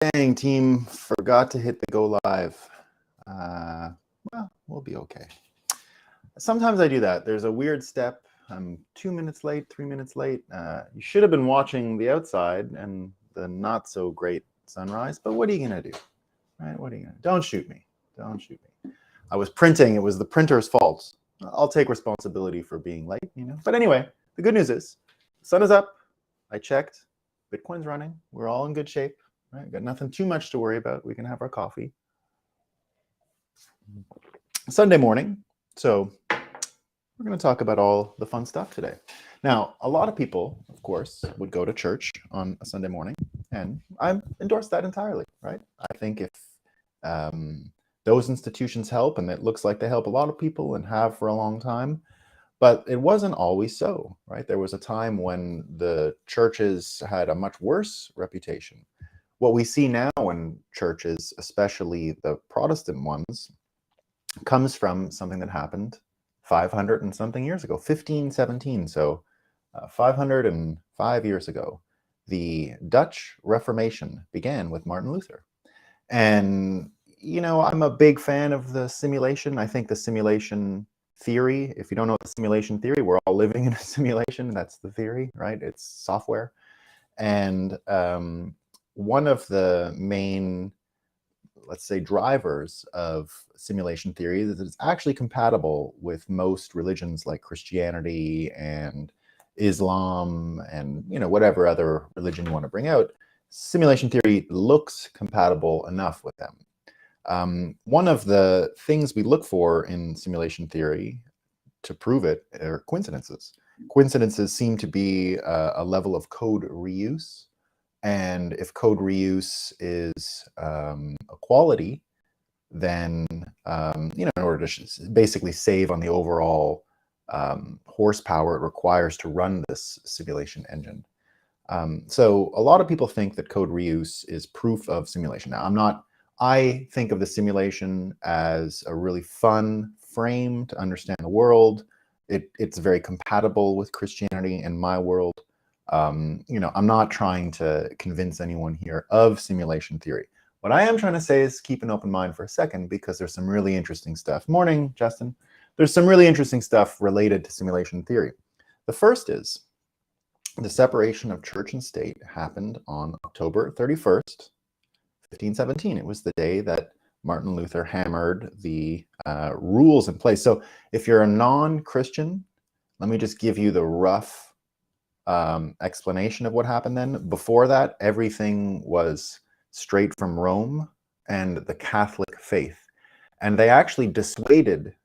Dang, team forgot to hit the go live. Well, we'll be okay. Sometimes I do that. There's a weird step. I'm 2 minutes late, 3 minutes late. You should have been watching the outside and the not so great sunrise, but what are you going to do? Right? What are you going to do? Don't shoot me. Don't shoot me. I was printing. It was the printer's fault. I'll take responsibility for being late, you know. But anyway, the good news is the sun is up. I checked. Bitcoin's running. We're all in good shape. Right? Got nothing too much to worry about. We can have our coffee. Sunday morning. So we're going to talk about all the fun stuff today. Now, a lot of people, of course, would go to church on a Sunday morning, and I endorse that entirely, right? I think if those institutions help, and it looks like they help a lot of people and have for a long time, but it wasn't always so, right? There was a time when the churches had a much worse reputation. What we see now in churches, especially the Protestant ones, comes from something that happened 500 and something years ago, 1517. So 505 years ago, the Dutch Reformation began with Martin Luther. And, you know, I'm a big fan of the simulation. I think the simulation theory, if you don't know the simulation theory, we're all living in a simulation. That's the theory, right? It's software. And one of the main, let's say, drivers of simulation theory is that it's actually compatible with most religions like Christianity and Islam and, you know, whatever other religion you want to bring out. Simulation theory looks compatible enough with them. One of the things we look for in simulation theory to prove it are coincidences. Coincidences seem to be a level of code reuse. And if code reuse is a quality, then, you know, in order to basically save on the overall horsepower it requires to run this simulation engine. So a lot of people think that code reuse is proof of simulation. Now, I think of the simulation as a really fun frame to understand the world. It's very compatible with Christianity in my world. You know, I'm not trying to convince anyone here of simulation theory. What I am trying to say is keep an open mind for a second, because there's some really interesting stuff. Morning, Justin. There's some really interesting stuff related to simulation theory. The first is the separation of church and state happened on October 31st, 1517. It was the day that Martin Luther hammered the rules in place. So if you're a non-Christian, let me just give you the rough explanation of what happened then. Before that, everything was straight from Rome and the Catholic faith. And they actually dissuaded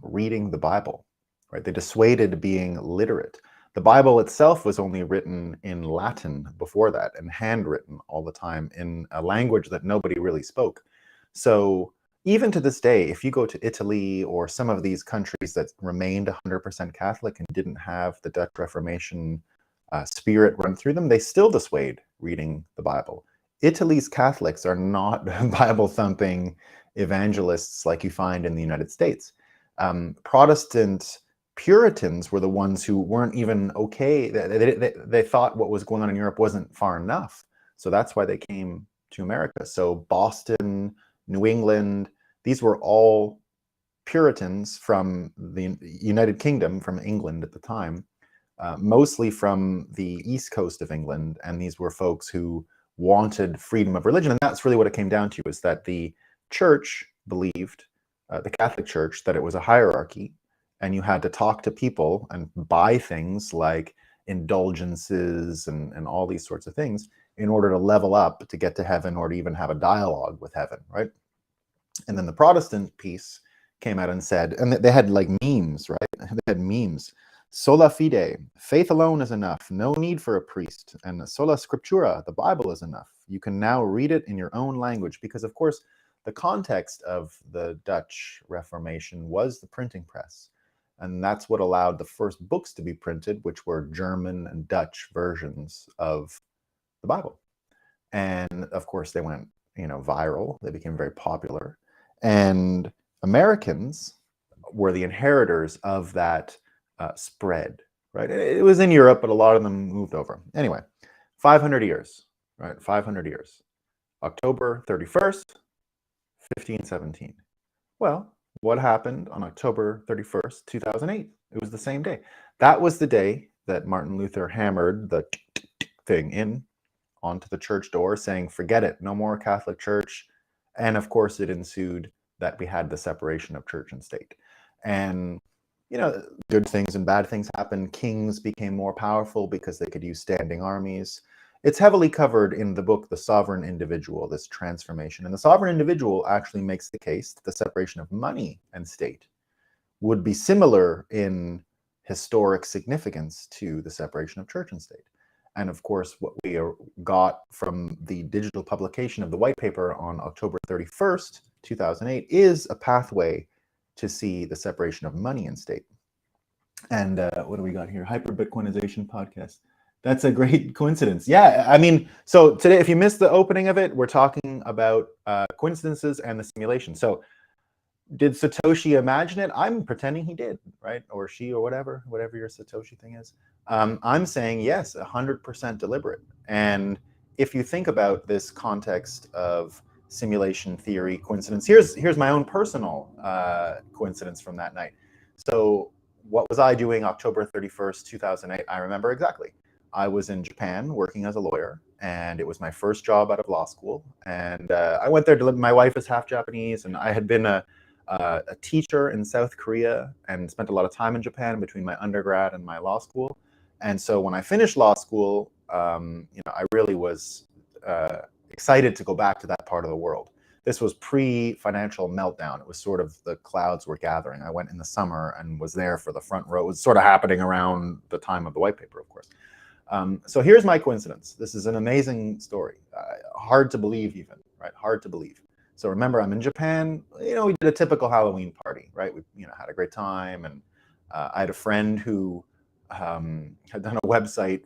reading the Bible, right? They dissuaded being literate. The Bible itself was only written in Latin before that, and handwritten all the time in a language that nobody really spoke. So even to this day, if you go to Italy or some of these countries that remained 100% Catholic and didn't have the Dutch Reformation spirit run through them, they still dissuade reading the Bible. Italy's Catholics are not Bible-thumping evangelists like you find in the United States. Protestant Puritans were the ones who weren't even okay. They thought what was going on in Europe wasn't far enough. So that's why they came to America. So Boston, New England, these were all Puritans from the United Kingdom, from England at the time, mostly from the East Coast of England. And these were folks who wanted freedom of religion. And that's really what it came down to, is that the church believed, the Catholic Church, that it was a hierarchy, and you had to talk to people and buy things like indulgences and all these sorts of things in order to level up to get to heaven, or to even have a dialogue with heaven, right? And then the Protestant piece came out and said, and they had like memes, right? They had memes. Sola fide, faith alone is enough. No need for a priest. And sola scriptura, the Bible is enough. You can now read it in your own language, because of course, the context of the Dutch Reformation was the printing press. And that's what allowed the first books to be printed, which were German and Dutch versions of the Bible. And of course, they went, you know, viral. They became very popular. And Americans were the inheritors of that spread, right? It was in Europe, but a lot of them moved over. Anyway, 500 years, right? 500 years. October 31st, 1517. Well, what happened on October 31st, 2008? It was the same day. That was the day that Martin Luther hammered the thing in onto the church door saying, forget it, no more Catholic Church. And of course, it ensued that we had the separation of church and state. And, you know, good things and bad things happened. Kings became more powerful because they could use standing armies. It's heavily covered in the book, The Sovereign Individual, this transformation. And the sovereign individual actually makes the case that the separation of money and state would be similar in historic significance to the separation of church and state. And of course, what we got from the digital publication of the white paper on October 31st, 2008, is a pathway to see the separation of money and state. And what do we got here? Hyper Bitcoinization podcast. That's a great coincidence. Yeah, I mean, so today, if you missed the opening of it, we're talking about coincidences and the simulation. So did Satoshi imagine it? I'm pretending he did, right? Or she, or whatever your Satoshi thing is. I'm saying yes, 100% deliberate. And if you think about this context of simulation theory, coincidence, here's my own personal coincidence from that night. So what was I doing October 31st, 2008? I remember exactly. I was in Japan working as a lawyer, and it was my first job out of law school. And I went there to live. My wife is half Japanese, and I had been a teacher in South Korea and spent a lot of time in Japan between my undergrad and my law school. And so when I finished law school, I really was excited to go back to that part of the world. This was pre-financial meltdown. It was sort of the clouds were gathering. I went in the summer and was there for the front row. It was sort of happening around the time of the white paper, of course. So here's my coincidence. This is an amazing story. Hard to believe even, right? Hard to believe. So remember, I'm in Japan. We did a typical Halloween party, right? We, had a great time, and I had a friend who had done a website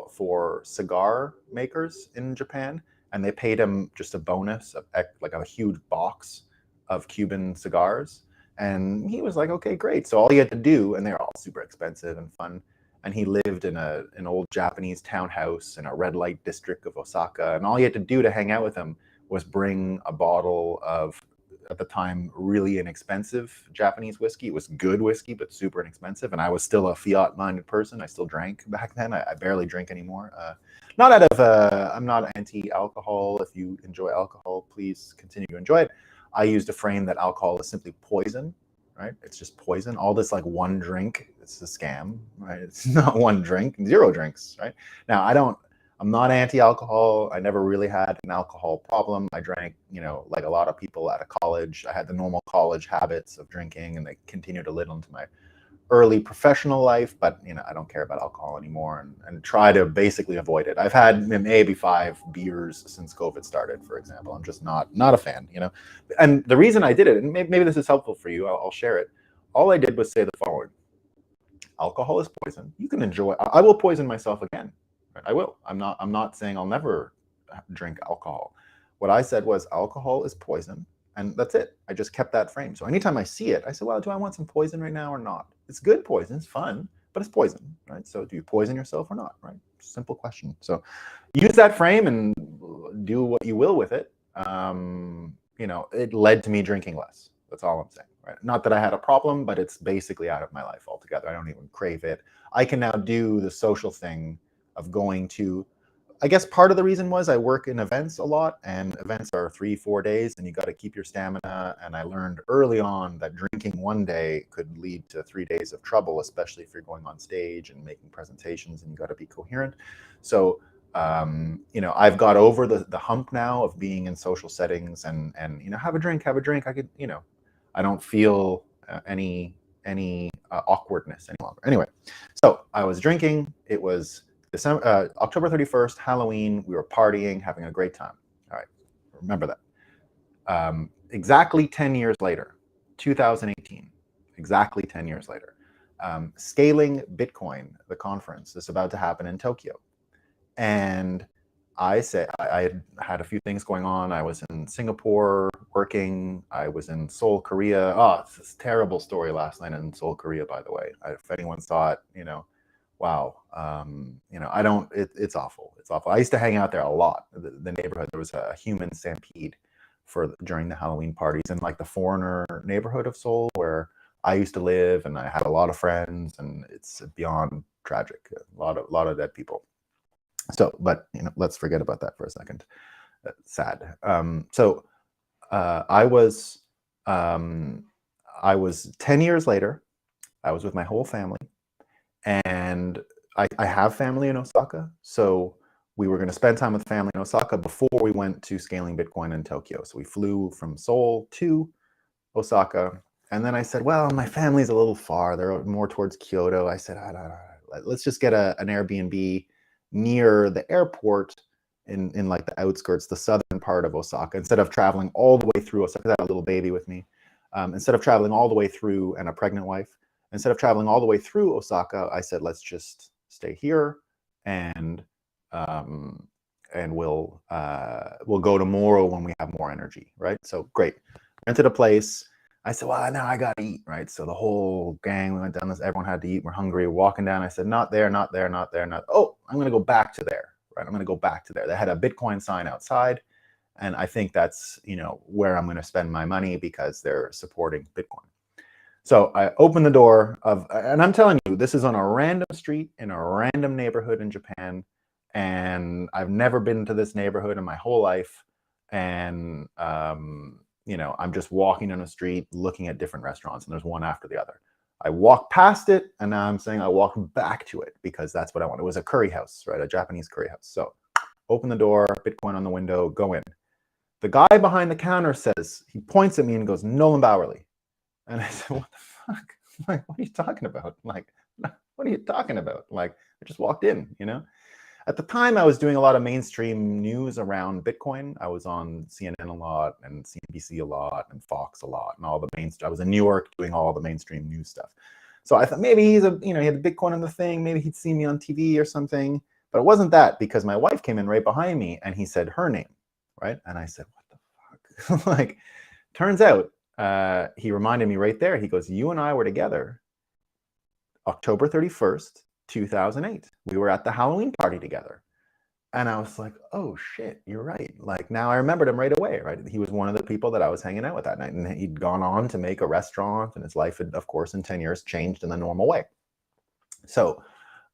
for cigar makers in Japan, and they paid him just a bonus of like a huge box of Cuban cigars, and he was like, "Okay, great." So all he had to do, and they're all super expensive and fun. And he lived in an old Japanese townhouse in a red light district of Osaka, and all he had to do to hang out with him was bring a bottle of, at the time, really inexpensive Japanese whiskey. It was good whiskey, but super inexpensive. And I was still a fiat-minded person. I still drank back then. I barely drink anymore. Not out of, I'm not anti-alcohol. If you enjoy alcohol, please continue to enjoy it. I used a frame that alcohol is simply poison, right? It's just poison. All this like one drink, it's a scam, right? It's not one drink, 0 drinks, right? Now, I'm not anti-alcohol. I never really had an alcohol problem. I drank, like a lot of people out of college. I had the normal college habits of drinking, and they continue to live into my early professional life. But I don't care about alcohol anymore, and try to basically avoid it. I've had maybe 5 beers since COVID started, for example. I'm just not a fan, And the reason I did it, and maybe this is helpful for you, I'll share it. All I did was say the following: alcohol is poison. You can enjoy. I will poison myself again. I will. I'm not saying I'll never drink alcohol. What I said was alcohol is poison, and that's it. I just kept that frame. So anytime I see it, I say, well, do I want some poison right now or not? It's good poison, it's fun, but it's poison, right? So do you poison yourself or not, right? Simple question. So use that frame and do what you will with it. It led to me drinking less. That's all I'm saying, right? Not that I had a problem, but it's basically out of my life altogether. I don't even crave it. I can now do the social thing of going to, I guess part of the reason was I work in events a lot, and events are 3-4 days, and you got to keep your stamina. And I learned early on that drinking one day could lead to 3 days of trouble, especially if you're going on stage and making presentations, and you got to be coherent. So, I've got over the hump now of being in social settings, and have a drink. I could, I don't feel any awkwardness any longer. Anyway, so I was drinking. It was October 31st, Halloween. We were partying, having a great time. All right, remember that. Exactly 10 years later, 2018, exactly 10 years later, Scaling Bitcoin, the conference, is about to happen in Tokyo. And I had a few things going on. I was in Singapore working. I was in Seoul, Korea. Oh, it's this terrible story last night in Seoul, Korea, by the way. If anyone saw it, wow. I don't. It's awful. It's awful. I used to hang out there a lot. The neighborhood. There was a human stampede during the Halloween parties in like the foreigner neighborhood of Seoul, where I used to live, and I had a lot of friends, and it's beyond tragic. A lot of dead people. So, but let's forget about that for a second. Sad. I was um, I was 10 years later. I was with my whole family, and I have family in Osaka, so we were going to spend time with family in Osaka before we went to scaling Bitcoin in Tokyo. So we flew from Seoul to Osaka, and then I said, well, my family's a little far. They're more towards Kyoto. I said, I don't know. Let's just get an Airbnb near the airport in like the outskirts, the southern part of Osaka, instead of traveling all the way through Osaka. I had a little baby with me. Instead of traveling all the way through, and a pregnant wife, instead of traveling all the way through Osaka, I said, let's just stay here, and um, we'll go tomorrow when we have more energy, right? So great. Rented a place. I said, well, now I gotta eat, right? So the whole gang, we went down this, everyone had to eat. We're hungry, we're walking down. I said, not there, not there, not there, not. Oh, I'm gonna go back to there, right? I'm gonna go back to there. They had a Bitcoin sign outside, and I think that's where I'm gonna spend my money because they're supporting Bitcoin. So I opened the door and I'm telling you, this is on a random street in a random neighborhood in Japan, and I've never been to this neighborhood in my whole life. And I'm just walking on a street looking at different restaurants, and there's one after the other. I walked past it, and now I'm saying I walked back to it because that's what I want. It was a curry house, right? A Japanese curry house. So open the door, Bitcoin on the window, go in. The guy behind the counter says, he points at me and goes, Nolan Bowerly. And I said, what the fuck? Like, what are you talking about? Like, what are you talking about? Like, I just walked in, At the time, I was doing a lot of mainstream news around Bitcoin. I was on CNN a lot, and CNBC a lot, and Fox a lot, and all the mainstream. I was in New York doing all the mainstream news stuff. So I thought maybe he had Bitcoin on the thing. Maybe he'd seen me on TV or something. But it wasn't that, because my wife came in right behind me, and he said her name, right? And I said, what the fuck? Like, turns out, he reminded me right there. He goes, you and I were together October 31st, 2008. We were at the Halloween party together. And I was like, oh shit, you're right. Like, now I remembered him right away, right? He was one of the people that I was hanging out with that night. And he'd gone on to make a restaurant, and his life had, of course, in 10 years changed in the normal way. So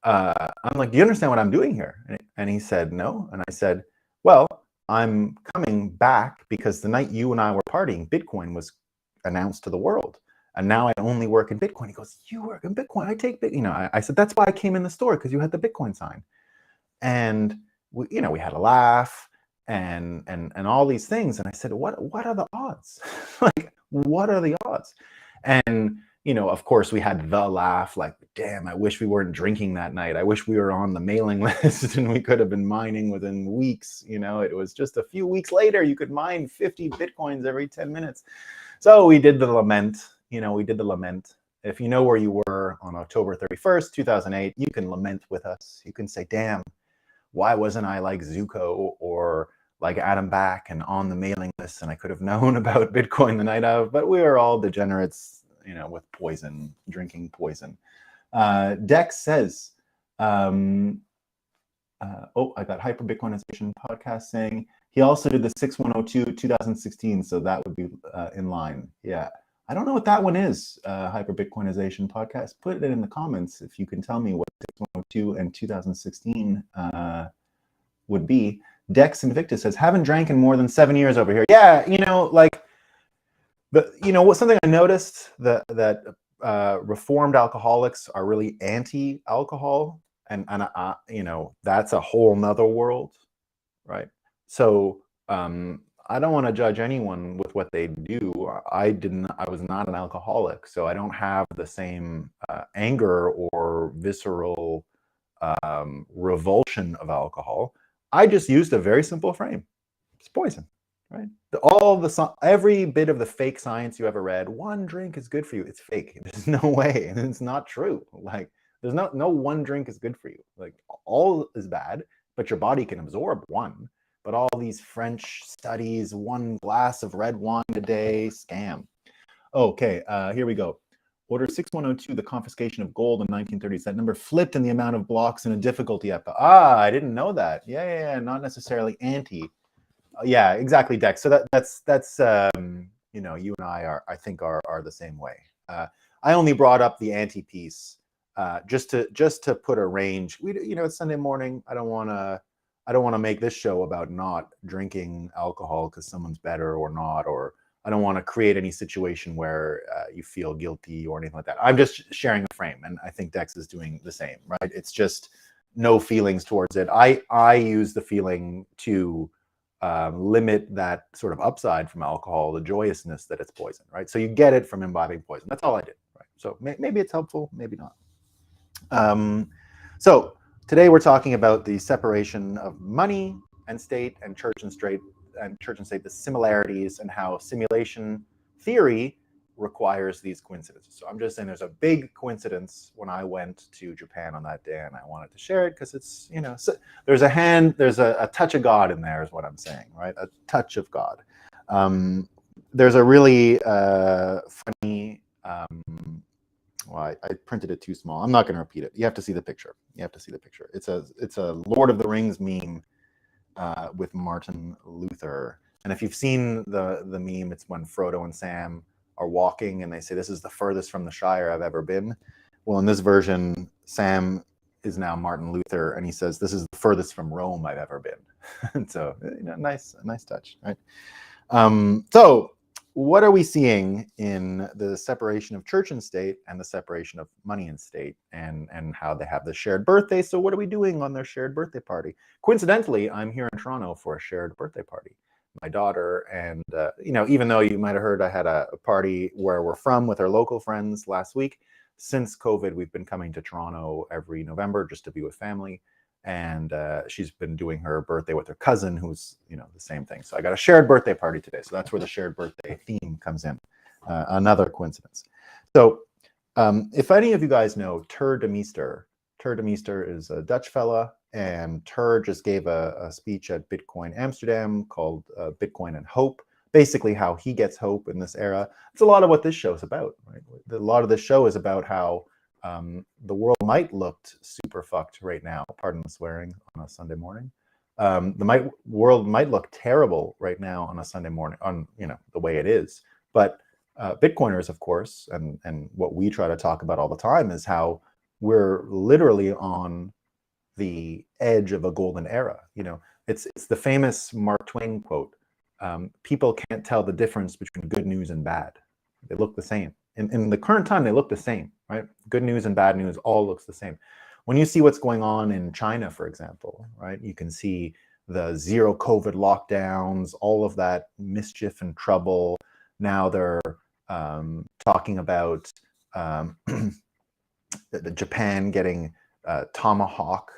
I'm like, do you understand what I'm doing here? And he said, no. And I said, well, I'm coming back because the night you and I were partying, Bitcoin was announced to the world. And now I only work in Bitcoin. He goes, you work in Bitcoin? I take Bitcoin. I said, that's why I came in the store, because you had the Bitcoin sign. And we had a laugh and all these things. And I said, what are the odds? Like, what are the odds? And of course, we had the laugh, like, damn, I wish we weren't drinking that night. I wish we were on the mailing list and we could have been mining within weeks. It was just a few weeks later, you could mine 50 Bitcoins every 10 minutes. So we did the lament. If you know where you were on October 31st, 2008, you can lament with us. You can say, damn, why wasn't I like Zuko or like Adam Back and on the mailing list, and I could have known about Bitcoin the night of? But we are all degenerates, with poison, drinking poison. Dex says, I got Hyper Bitcoinization podcast saying he also did the 6102 2016, so that would be in line. Yeah. I don't know what that one is, Hyper Bitcoinization podcast. Put it in the comments if you can tell me what 6102 and 2016 would be. Dex Invictus says, haven't drank in more than 7 years over here. Yeah, something I noticed that reformed alcoholics are really anti-alcohol, and that's a whole nother world, right? So I don't want to judge anyone with what they do. I was not an alcoholic, so I don't have the same anger or visceral revulsion of alcohol. I just used a very simple frame. It's poison, right? Every bit of the fake science you ever read, one drink is good for you. It's fake. There's no way, and it's not true. Like, there's no one drink is good for you. Like, all is bad, but your body can absorb one. But all these French studies, 1 glass of red wine a day, scam. Okay, here we go. Order 6102, the confiscation of gold in 1930s. That number flipped in the amount of blocks in a difficulty epoch. Ah, I didn't know that. Yeah. Not necessarily anti. Yeah, exactly, Dex. So that's you know, you and I think are the same way. I only brought up the anti piece just to put a range. You know, it's Sunday morning. I don't want to make this show about not drinking alcohol because someone's better or not, or I don't want to create any situation where you feel guilty or anything like that. I'm just sharing a frame, and I think Dex is doing the same, right? It's just no feelings towards it. I use the feeling to limit that sort of upside from alcohol, the joyousness that it's poison, right? So you get it from imbibing poison. That's all I did, right? So maybe it's helpful, maybe not. So today we're talking about the separation of money and state and church and state, the similarities, and how simulation theory requires these coincidences. So I'm just saying there's a big coincidence when I went to Japan on that day, and I wanted to share it because it's, you know, so there's a touch of God in there is what I'm saying, right? A touch of God. There's a really funny, well, I printed it too small. I'm not going to repeat it. You have to see the picture. It's a Lord of the Rings meme with Martin Luther. And if you've seen the meme, it's when Frodo and Sam are walking and they say, "This is the furthest from the Shire I've ever been." Well, in this version, Sam is now Martin Luther, and he says, "This is the furthest from Rome I've ever been." And so, you know, nice touch, right? So what are we seeing in the separation of church and state and the separation of money and state, and how they have the shared birthday? So what are we doing on their shared birthday party? Coincidentally, I'm here in Toronto for a shared birthday party. My daughter and, you know, even though you might have heard I had a party where we're from with our local friends last week, since COVID, we've been coming to Toronto every November just to be with family. And she's been doing her birthday with her cousin, who's, you know, the same thing. So I got a shared birthday party today. So that's where the shared birthday theme comes in. Another coincidence. So if any of you guys know Ter de Meester is a Dutch fella, and Ter just gave a speech at Bitcoin Amsterdam called Bitcoin and Hope, basically how he gets hope in this era. It's a lot of what this show is about, right? A lot of this show is about how the world might look super fucked right now, pardon the swearing, on a Sunday morning. World might look terrible right now on a Sunday morning, on, you know, the way it is. But Bitcoiners, of course, and what we try to talk about all the time is how we're literally on the edge of a golden era. You know, it's the famous Mark Twain quote, people can't tell the difference between good news and bad. They look the same. In the current time, they look the same, right? Good news and bad news all looks the same. When you see what's going on in China, for example, right, you can see the zero COVID lockdowns, all of that mischief and trouble. Now they're talking about Japan getting Tomahawk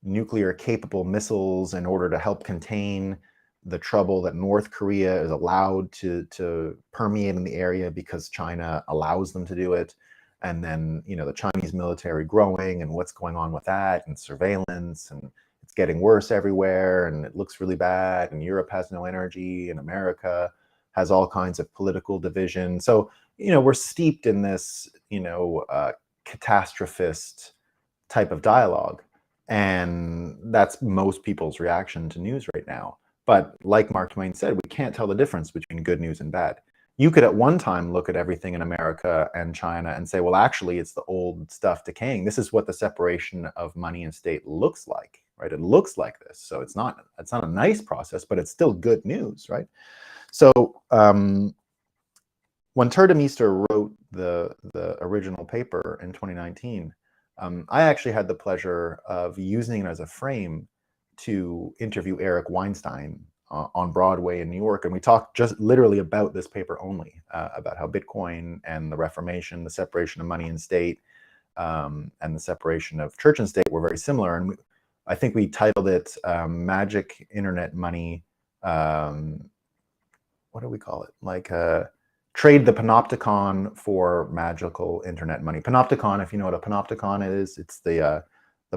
nuclear capable missiles in order to help contain the trouble that North Korea is allowed to permeate in the area because China allows them to do it. And then, you know, the Chinese military growing and what's going on with that, and surveillance, and it's getting worse everywhere, and it looks really bad, and Europe has no energy, and America has all kinds of political division. So, you know, we're steeped in this, you know, catastrophist type of dialogue. And that's most people's reaction to news right now. But like Mark Twain said, we can't tell the difference between good news and bad. You could at one time look at everything in America and China and say, well, actually, it's the old stuff decaying. This is what the separation of money and state looks like, right? It looks like this. So it's not a nice process, but it's still good news, right? So when Ter de Meester wrote the original paper in 2019, I actually had the pleasure of using it as a frame to interview Eric Weinstein on Broadway in New York. And we talked just literally about this paper only, about how Bitcoin and the Reformation, the separation of money and state, and the separation of church and state were very similar. And I think we titled it Magic Internet Money. What do we call it? Like trade the panopticon for magical internet money. Panopticon, if you know what a panopticon is, it's the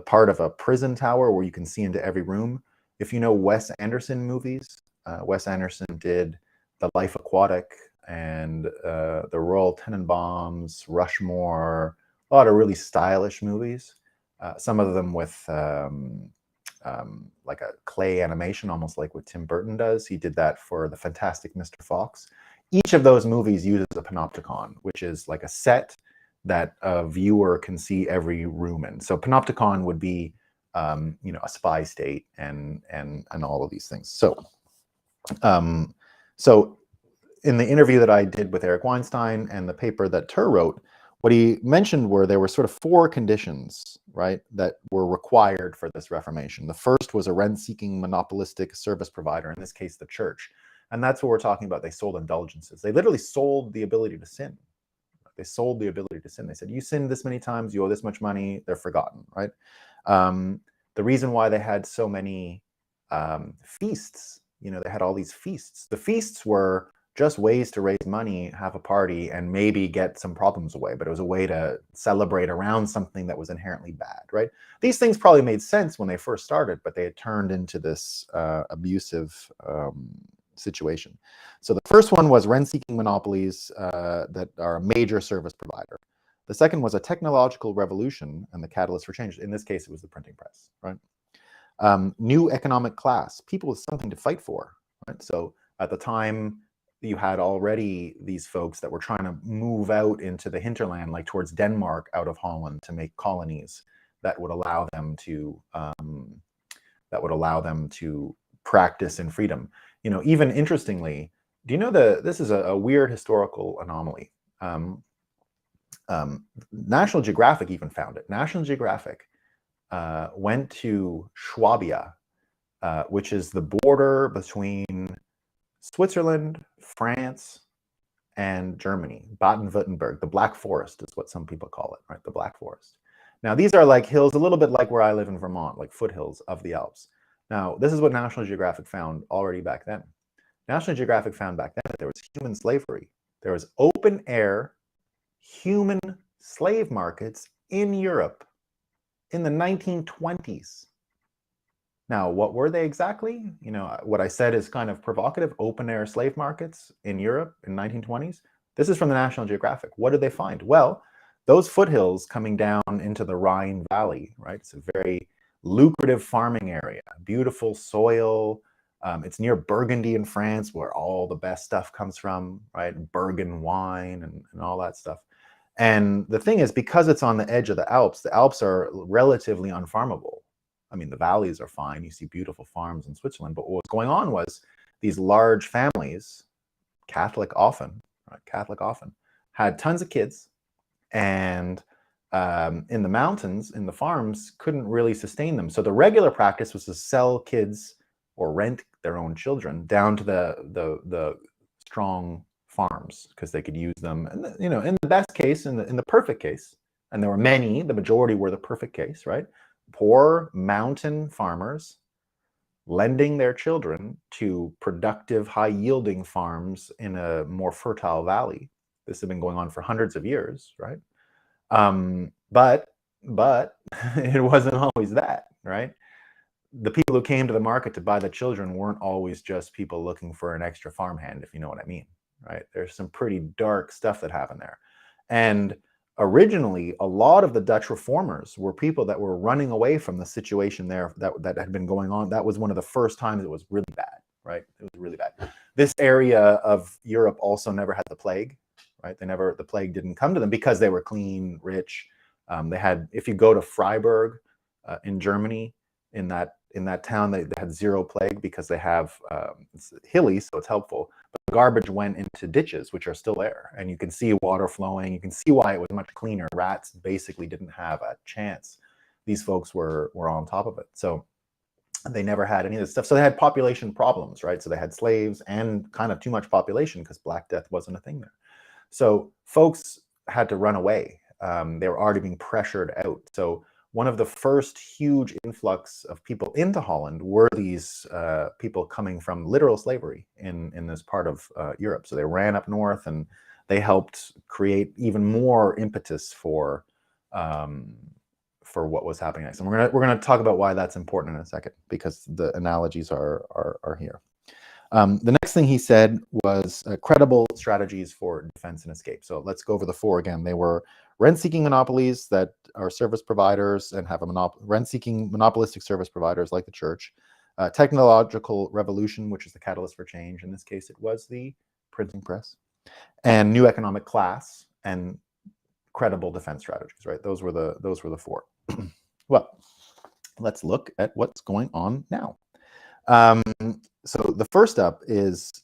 part of a prison tower where you can see into every room. If you know Wes Anderson movies, Wes Anderson did The Life Aquatic and the Royal Tenenbaums, Rushmore, a lot of really stylish movies. Some of them with like a clay animation, almost like what Tim Burton does. He did that for The Fantastic Mr. Fox. Each of those movies uses a panopticon, which is like a set that a viewer can see every room in. So panopticon would be, you know, a spy state and all of these things. So, so in the interview that I did with Eric Weinstein and the paper that Tur wrote, what he mentioned were there were sort of 4 conditions, right, that were required for this Reformation. The first was a rent-seeking monopolistic service provider, in this case, the church. And that's what we're talking about. They sold indulgences. They literally sold the ability to sin. They sold the ability to sin. They said, you sinned this many times, you owe this much money, they're forgotten, right? The reason why they had so many feasts, you know, they had all these feasts. The feasts were just ways to raise money, have a party, and maybe get some problems away. But it was a way to celebrate around something that was inherently bad, right? These things probably made sense when they first started, but they had turned into this abusive situation. So the first one was rent-seeking monopolies that are a major service provider. The second was a technological revolution and the catalyst for change. In this case, it was the printing press, right? New economic class, people with something to fight for, right? So at the time, you had already these folks that were trying to move out into the hinterland, like towards Denmark, out of Holland, to make colonies that would allow them to practice in freedom. You know, even interestingly, do you know this is a weird historical anomaly. National Geographic even found it. National Geographic went to Swabia, which is the border between Switzerland, France, and Germany. Baden-Württemberg, the Black Forest is what some people call it, right? The Black Forest. Now, these are like hills, a little bit like where I live in Vermont, like foothills of the Alps. Now, this is what National Geographic found already back then. National Geographic found back then that there was human slavery. There was open-air human slave markets in Europe in the 1920s. Now, what were they exactly? You know, what I said is kind of provocative. Open-air slave markets in Europe in 1920s. This is from the National Geographic. What did they find? Well, those foothills coming down into the Rhine Valley, right? It's a very lucrative farming area, beautiful soil. It's near Burgundy in France, where all the best stuff comes from, right? Burgundy wine and all that stuff. And the thing is, because it's on the edge of the Alps are relatively unfarmable. I mean, the valleys are fine. You see beautiful farms in Switzerland. But what was going on was these large families, Catholic often, had tons of kids. And in the mountains, in the farms, couldn't really sustain them. So the regular practice was to sell kids or rent their own children down to the strong farms because they could use them. And, you know, in the best case, in the perfect case, and there were many, the majority were the perfect case, right? Poor mountain farmers lending their children to productive, high-yielding farms in a more fertile valley. This had been going on for hundreds of years, right? But it wasn't always that, right? The people who came to the market to buy the children weren't always just people looking for an extra farmhand, if you know what I mean, right? There's some pretty dark stuff that happened there. And originally, a lot of the Dutch reformers were people that were running away from the situation there that had been going on. That was one of the first times it was really bad, right? It was really bad. This area of Europe also never had the plague, right? The plague didn't come to them because they were clean, rich. They had, if you go to Freiburg in Germany, in that town, they had zero plague because they have, it's hilly, so it's helpful. But the garbage went into ditches, which are still there. And you can see water flowing. You can see why it was much cleaner. Rats basically didn't have a chance. These folks were on top of it. So they never had any of this stuff. So they had population problems, right? So they had slaves and kind of too much population because Black Death wasn't a thing there. So folks had to run away. They were already being pressured out. So one of the first huge influx of people into Holland were these people coming from literal slavery in this part of Europe. So they ran up north and they helped create even more impetus for what was happening next. And we're gonna talk about why that's important in a second, because the analogies are here. The next thing he said was credible strategies for defense and escape. So let's go over the four again. They were rent-seeking monopolies that are service providers and have a rent-seeking monopolistic service providers like the church. Technological revolution, which is the catalyst for change. In this case, it was the printing press. And new economic class and credible defense strategies, right? Those were the four. Well, let's look at what's going on now. So the first up is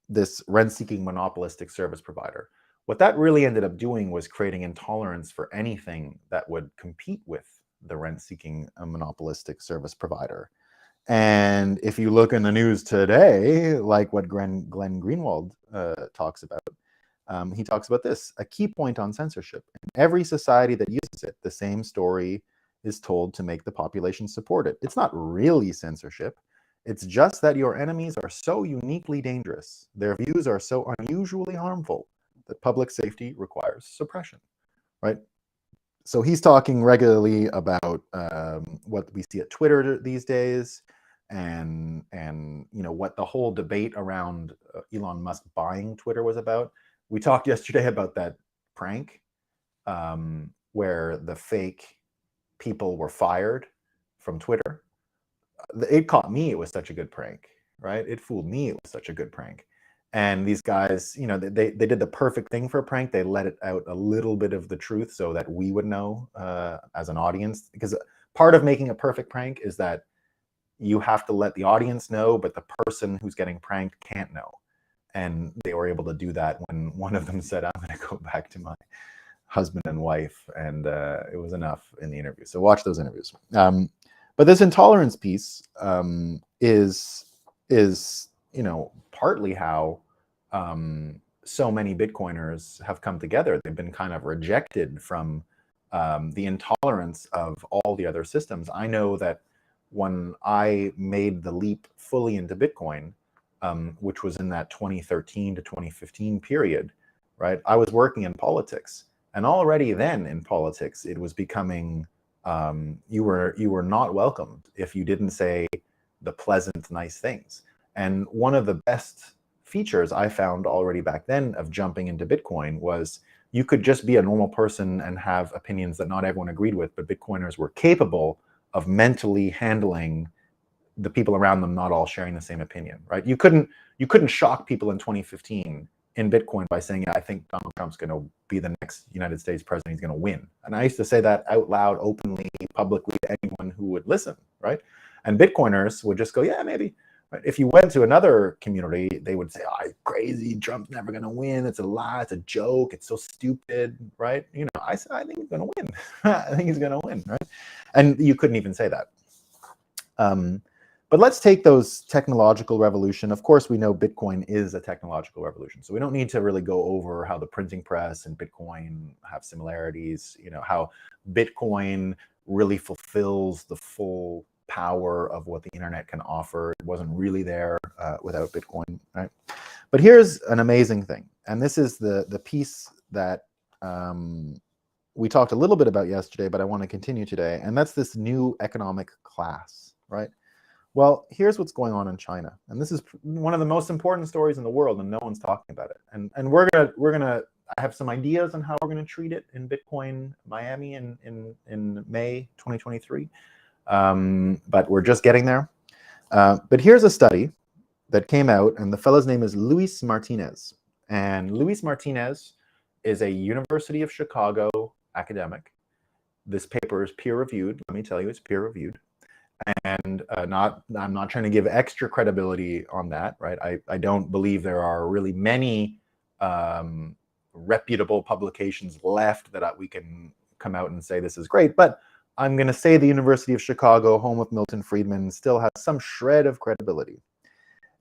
this rent-seeking monopolistic service provider. What that really ended up doing was creating intolerance for anything that would compete with the rent-seeking monopolistic service provider. And if you look in the news today, like what Glenn Greenwald talks about, he talks about this, a key point on censorship. In every society that uses it, the same story is told to make the population support it. It's not really censorship. It's just that your enemies are so uniquely dangerous, their views are so unusually harmful, that public safety requires suppression, right? So he's talking regularly about what we see at Twitter these days, and you know what the whole debate around Elon Musk buying Twitter was about. We talked yesterday about that prank where the fake people were fired from Twitter. It caught me, it was such a good prank, right? It fooled me, it was such a good prank. And these guys, you know, they did the perfect thing for a prank. They let it out a little bit of the truth so that we would know as an audience. Because part of making a perfect prank is that you have to let the audience know, but the person who's getting pranked can't know. And they were able to do that when one of them said, I'm going to go back to my husband and wife. And it was enough in the interview. So watch those interviews. But this intolerance piece is you know, partly how so many Bitcoiners have come together. They've been kind of rejected from the intolerance of all the other systems. I know that when I made the leap fully into Bitcoin, which was in that 2013 to 2015 period, right? I was working in politics, and already then in politics, it was becoming you were not welcomed if you didn't say the pleasant, nice things. And one of the best features I found already back then of jumping into Bitcoin was you could just be a normal person and have opinions that not everyone agreed with, but Bitcoiners were capable of mentally handling the people around them not all sharing the same opinion, right? You couldn't shock people in 2015 in Bitcoin by saying, yeah, I think Donald Trump's going to be the next United States president. He's going to win. And I used to say that out loud, openly, publicly to anyone who would listen, right? And Bitcoiners would just go, yeah, maybe. But if you went to another community, they would say, oh, crazy, Trump's never going to win. It's a lie. It's a joke. It's so stupid, right? You know, I think he's going to win. I think he's going to win, right? And you couldn't even say that. But let's take those technological revolution. Of course, we know Bitcoin is a technological revolution. So we don't need to really go over how the printing press and Bitcoin have similarities, you know, how Bitcoin really fulfills the full power of what the internet can offer. It wasn't really there without Bitcoin, right? But here's an amazing thing. And this is the piece that we talked a little bit about yesterday, but I want to continue today. And that's this new economic class, right? Well, here's what's going on in China, and this is one of the most important stories in the world, and no one's talking about it. And we're gonna I have some ideas on how we're gonna treat it in Bitcoin Miami in May 2023, but we're just getting there. But here's a study that came out, and the fellow's name is Luis Martinez, and Luis Martinez is a University of Chicago academic. This paper is peer-reviewed. Let me tell you, it's peer-reviewed. And I'm not trying to give extra credibility on that, right? I don't believe there are really many reputable publications left that we can come out and say this is great, but I'm going to say the University of Chicago, home of Milton Friedman, still has some shred of credibility.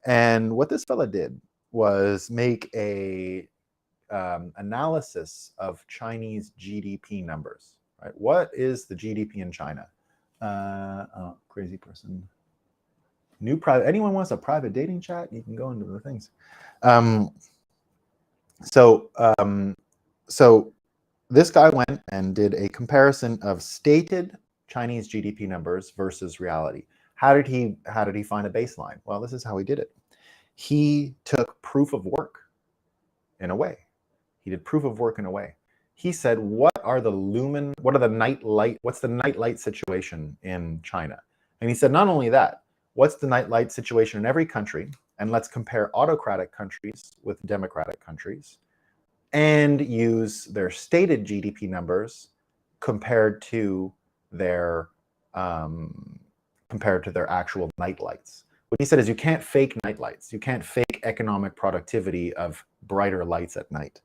And what this fella did was make a analysis of Chinese GDP numbers, right? What is the GDP in China? Oh, crazy person. New private. Anyone wants a private dating chat? You can go into the things. So this guy went and did a comparison of stated Chinese GDP numbers versus reality. How did he find a baseline? Well, this is how he did it. he took proof of work in a way. He did proof of work in a way. He said, what's the night light situation in China? And he said, not only that, what's the night light situation in every country? And let's compare autocratic countries with democratic countries and use their stated GDP numbers compared to their actual night lights. What he said is you can't fake night lights. You can't fake economic productivity of brighter lights at night.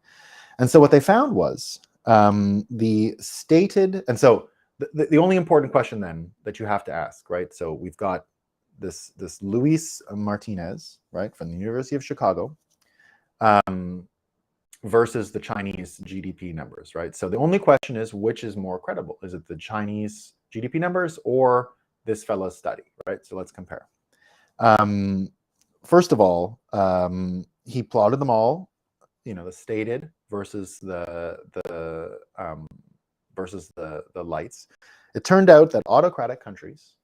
And so what they found was the stated, and so the only important question then that you have to ask, right? So we've got this Luis Martinez, right, from the University of Chicago, versus the Chinese GDP numbers, right? So the only question is, which is more credible? Is it the Chinese GDP numbers or this fellow's study, right? So let's compare. First of all, he plotted them all, the stated versus the lights. It turned out that autocratic countries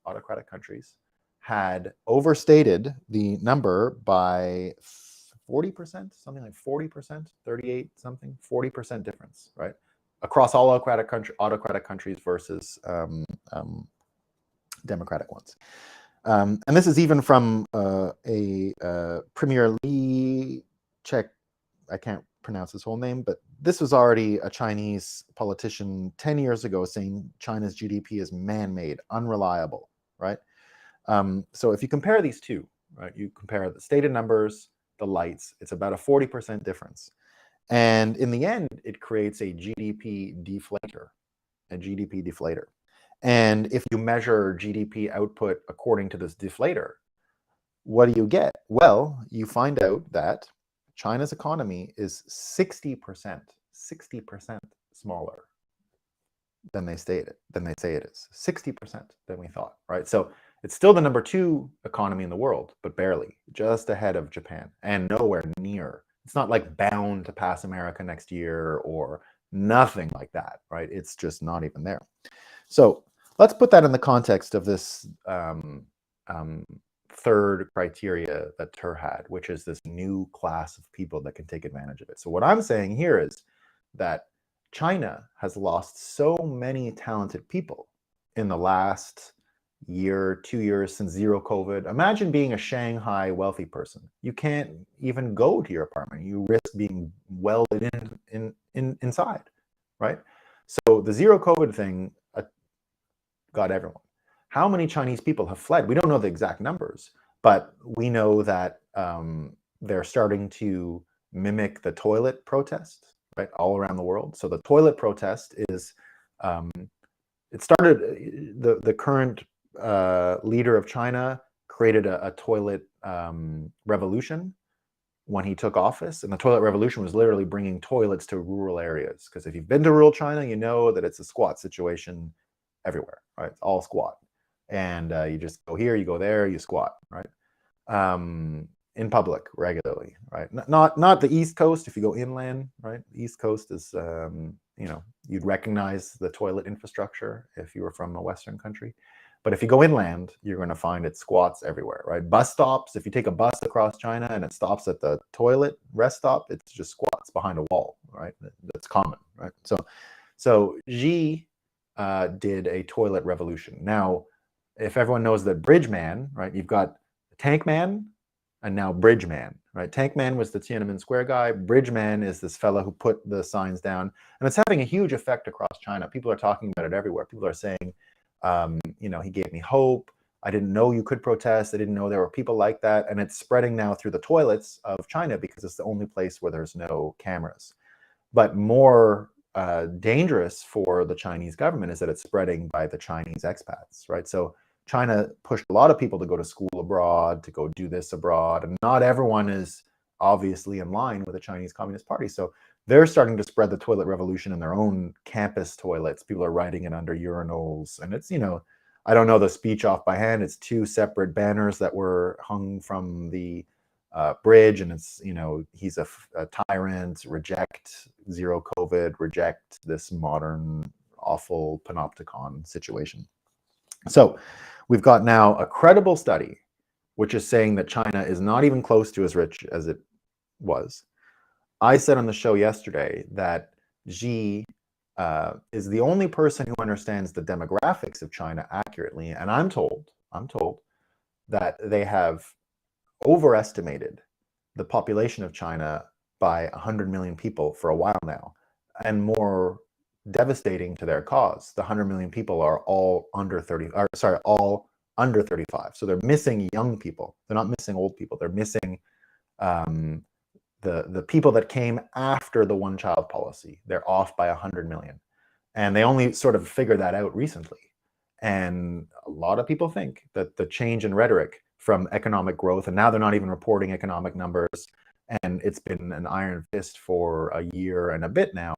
had overstated the number by 40%, something like 40%, 38 something, 40% difference, right? Across all autocratic countries versus democratic ones. And this is even from a Premier Li Czech, I can't pronounce his whole name, but this was already a Chinese politician 10 years ago saying China's GDP is man-made, unreliable, right? So if you compare these two, right, you compare the stated numbers, the lights, it's about a 40% difference. And in the end, it creates a GDP deflator. And if you measure GDP output according to this deflator, what do you get? Well, you find out that China's economy is 60% smaller than they say it is. 60% than we thought, right? So it's still the number 2 economy in the world, but barely, just ahead of Japan, and nowhere near. It's not like bound to pass America next year or nothing like that, right? It's just not even there. So let's put that in the context of this third criteria that Tur had, which is this new class of people that can take advantage of it. So what I'm saying here is that China has lost so many talented people in the last year, 2 years since zero COVID. Imagine being a Shanghai wealthy person. You can't even go to your apartment. You risk being welded inside, right? So the zero COVID thing got everyone. How many Chinese people have fled? We don't know the exact numbers, but we know that they're starting to mimic the toilet protest, right, all around the world. So the toilet protest is, it started, the current leader of China created a toilet revolution when he took office. And the toilet revolution was literally bringing toilets to rural areas. Because if you've been to rural China, you know that it's a squat situation everywhere, right? It's all squat. And you just go here, you go there, you squat, right? In public regularly, right? Not the East Coast. If you go inland, right? The East Coast is, you'd recognize the toilet infrastructure if you were from a Western country. But if you go inland, you're going to find it squats everywhere, right? Bus stops, if you take a bus across China and it stops at the toilet rest stop, it's just squats behind a wall, right? That's common, right? So Xi did a toilet revolution. Now, if everyone knows that Bridge Man, right? You've got Tank Man and now Bridge Man, right? Tank Man was the Tiananmen Square guy. Bridge Man is this fellow who put the signs down. And it's having a huge effect across China. People are talking about it everywhere. People are saying, he gave me hope. I didn't know you could protest. I didn't know there were people like that. And it's spreading now through the toilets of China because it's the only place where there's no cameras. But more dangerous for the Chinese government is that it's spreading by the Chinese expats, right? So China pushed a lot of people to go to school abroad, to go do this abroad, and not everyone is obviously in line with the Chinese Communist Party. So they're starting to spread the toilet revolution in their own campus toilets. People are writing it under urinals, and it's, I don't know the speech off by hand. It's 2 separate banners that were hung from the bridge, and it's, he's a tyrant, reject zero COVID, reject this modern awful panopticon situation. So we've got now a credible study which is saying that China is not even close to as rich as it was. I said on the show yesterday that Xi is the only person who understands the demographics of China accurately, and I'm told that they have overestimated the population of China by 100 million people for a while now. And more devastating to their cause, the 100 million people are all under 30, or sorry, all under 35. So they're missing young people. They're not missing old people. They're missing the people that came after the one-child policy. They're off by 100 million. And they only sort of figured that out recently. And a lot of people think that the change in rhetoric from economic growth, and now they're not even reporting economic numbers, and it's been an iron fist for a year and a bit now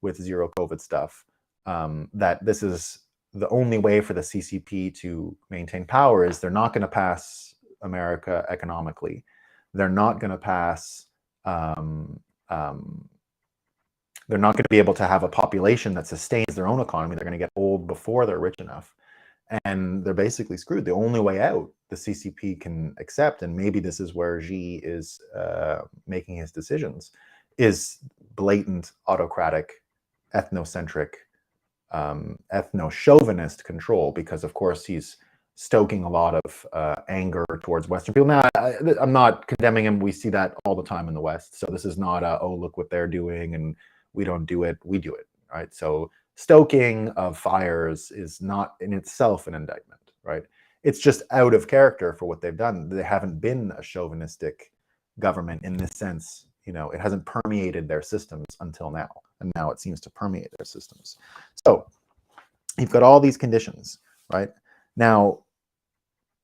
with zero COVID stuff, that this is the only way for the CCP to maintain power is they're not going to pass America economically. They're not going to pass, they're not going to be able to have a population that sustains their own economy. They're going to get old before they're rich enough. And they're basically screwed. The only way out the CCP can accept, and maybe this is where Xi is making his decisions, is blatant autocratic, ethnocentric, ethno-chauvinist control, because of course he's stoking a lot of anger towards Western people. Now, I'm not condemning him. We see that all the time in the West. So this is not a, oh, look what they're doing and we don't do it, we do it, right? So stoking of fires is not in itself an indictment, right? It's just out of character for what they've done. They haven't been a chauvinistic government in this sense. You know, it hasn't permeated their systems until now, and now it seems to permeate their systems. So you've got all these conditions, right? Now,